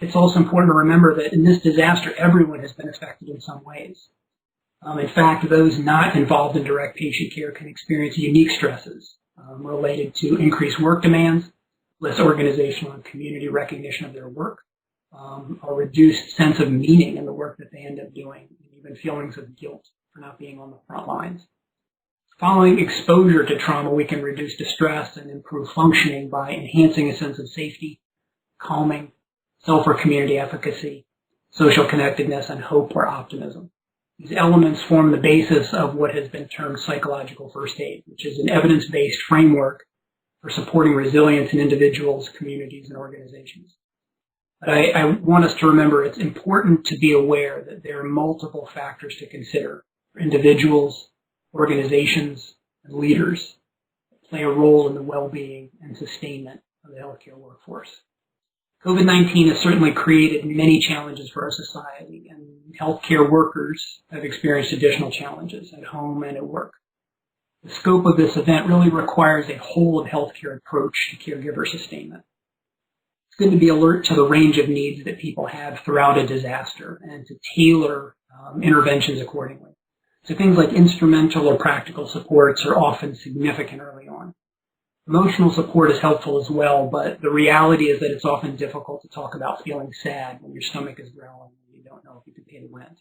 It's also important to remember that in this disaster, everyone has been affected in some ways. In fact, those not involved in direct patient care can experience unique stresses related to increased work demands, less organizational and community recognition of their work, a reduced sense of meaning in the work that they end up doing, and even feelings of guilt for not being on the front lines. Following exposure to trauma, we can reduce distress and improve functioning by enhancing a sense of safety, calming, self or community efficacy, social connectedness, and hope or optimism. These elements form the basis of what has been termed psychological first aid, which is an evidence-based framework for supporting resilience in individuals, communities, and organizations. But I want us to remember it's important to be aware that there are multiple factors to consider for individuals, organizations, and leaders that play a role in the well-being and sustainment of the healthcare workforce. COVID-19 has certainly created many challenges for our society, and healthcare workers have experienced additional challenges at home and at work. The scope of this event really requires a whole-of-healthcare approach to caregiver sustainment. It's good to be alert to the range of needs that people have throughout a disaster and to tailor interventions accordingly. So things like instrumental or practical supports are often significant early on. Emotional support is helpful as well, but the reality is that it's often difficult to talk about feeling sad when your stomach is growling and you don't know if you can pay the rent.